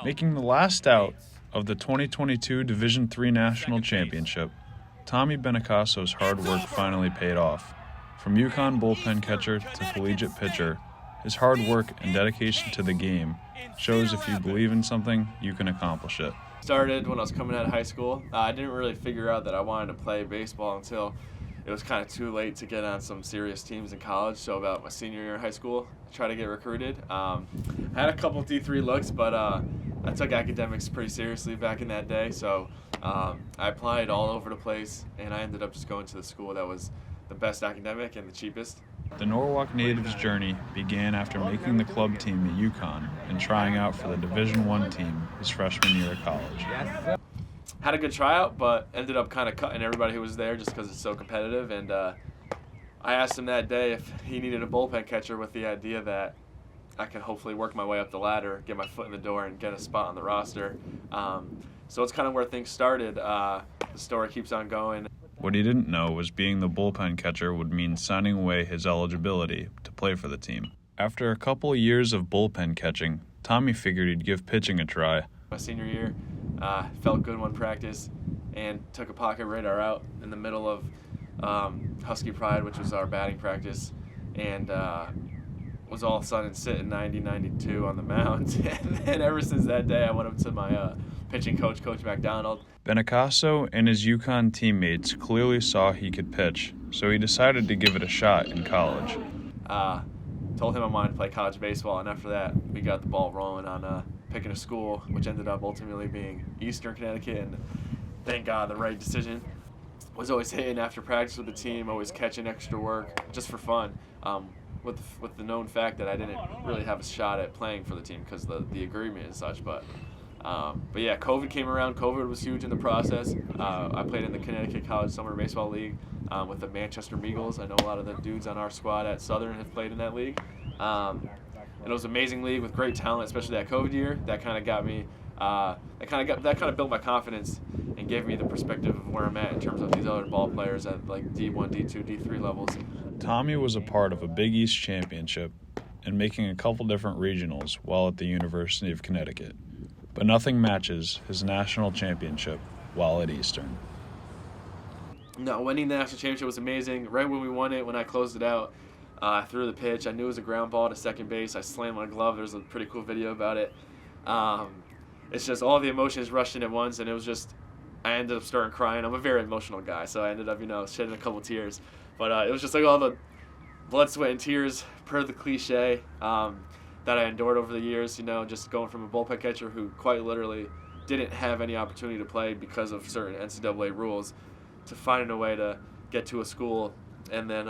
Making the last out of the 2022 Division III National Championship, Tommy Benincaso's hard work finally paid off. From UConn bullpen catcher to collegiate pitcher, his hard work and dedication to the game shows if you believe in something, you can accomplish it. Started when I was coming out of high school. I didn't really figure out that I wanted to play baseball until it was kind of too late to get on some serious teams in college. So about my senior year in high school, I tried to get recruited. I had a couple D3 looks, but I took academics pretty seriously back in that day. So I applied all over the place, and I ended up just going to the school that was the best academic and the cheapest. The Norwalk native's journey began after making the club team at UConn and trying out for the Division I team his freshman year at college. Had a good tryout, but ended up kind of cutting everybody who was there just because it's so competitive. And I asked him that day if he needed a bullpen catcher with the idea that I could hopefully work my way up the ladder, get my foot in the door, and get a spot on the roster. So it's kind of where things started. The story keeps on going. What he didn't know was being the bullpen catcher would mean signing away his eligibility to play for the team. After a couple of years of bullpen catching, Tommy figured he'd give pitching a try. My senior year, felt good one practice and took a pocket radar out in the middle of Husky Pride, which was our batting practice, and was all of a sudden sitting 90-92 on the mound. And ever since that day, I went up to my pitching coach, Coach McDonald. Benincaso and his UConn teammates clearly saw he could pitch, so he decided to give it a shot in college. Told him I wanted to play college baseball, and after that, we got the ball rolling on picking a school, which ended up ultimately being Eastern Connecticut, and thank God, the right decision. Was always hitting after practice with the team, always catching extra work, just for fun, with the known fact that I didn't really have a shot at playing for the team because the agreement and such, but yeah, COVID came around. COVID was huge in the process. I played in the Connecticut College Summer Baseball League with the Manchester Meagles. I know a lot of the dudes on our squad at Southern have played in that league. And it was an amazing league with great talent, especially that COVID year. That kind of got me. That kind of built my confidence and gave me the perspective of where I'm at in terms of these other ball players at like D1, D2, D3 levels. Tommy was a part of a Big East championship and making a couple different regionals while at the University of Connecticut. But nothing matches his national championship while at Eastern. No, winning the national championship was amazing. Right when we won it, when I closed it out, I threw the pitch. I knew it was a ground ball to second base. I slammed my glove. There's a pretty cool video about it. It's just all the emotions rushed in at once, and it was just, I ended up starting crying. I'm a very emotional guy, so I ended up, shedding a couple tears. But it was just like all the blood, sweat, and tears, per the cliche, that I endured over the years, just going from a bullpen catcher who quite literally didn't have any opportunity to play because of certain NCAA rules, to finding a way to get to a school and then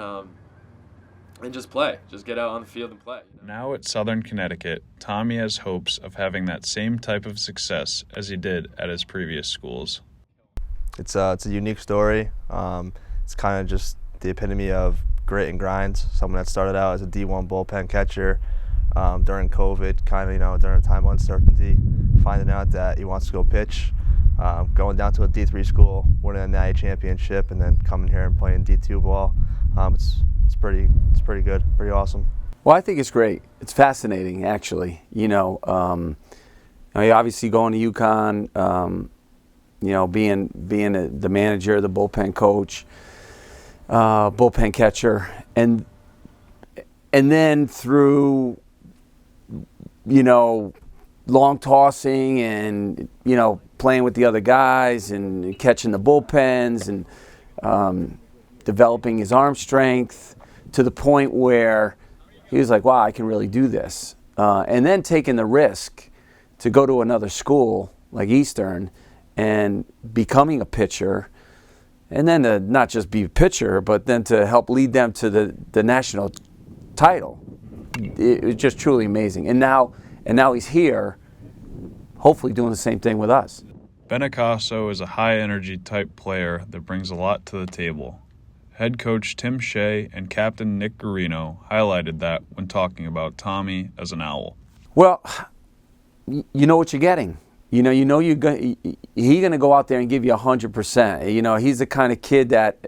and just play, just get out on the field and play. Now at Southern Connecticut, Tommy has hopes of having that same type of success as he did at his previous schools. It's a unique story. It's kind of just the epitome of grit and grind. Someone that started out as a D1 bullpen catcher during COVID, during a time of uncertainty, finding out that he wants to go pitch, going down to a D3 school, winning a NAIA championship, and then coming here and playing D2 ball. It's pretty good, pretty awesome. Well, I think it's great. It's fascinating, actually. Obviously going to UConn, being the manager, the bullpen coach, bullpen catcher, and then through long tossing and playing with the other guys and catching the bullpens and developing his arm strength to the point where he was like, wow, I can really do this. And then taking the risk to go to another school like Eastern and becoming a pitcher, and then to not just be a pitcher, but then to help lead them to the national title. It was just truly amazing. And now he's here, hopefully doing the same thing with us. Benincaso is a high-energy type player that brings a lot to the table. Head coach Tim Shea and captain Nick Garino highlighted that when talking about Tommy as an Owl. Well, you know what you're getting. He's going to go out there and give you 100%. He's the kind of kid that,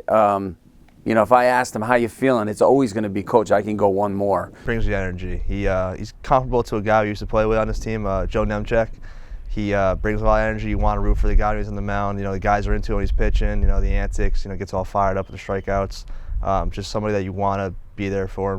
if I asked him how you feeling, it's always going to be, Coach, I can go one more. Brings the energy. He's comparable to a guy we used to play with on this team, Joe Nemchek. He brings a lot of energy. You want to root for the guy who's on the mound. The guys are into it when he's pitching. The antics. Gets all fired up with the strikeouts. Just somebody that you want to be there for.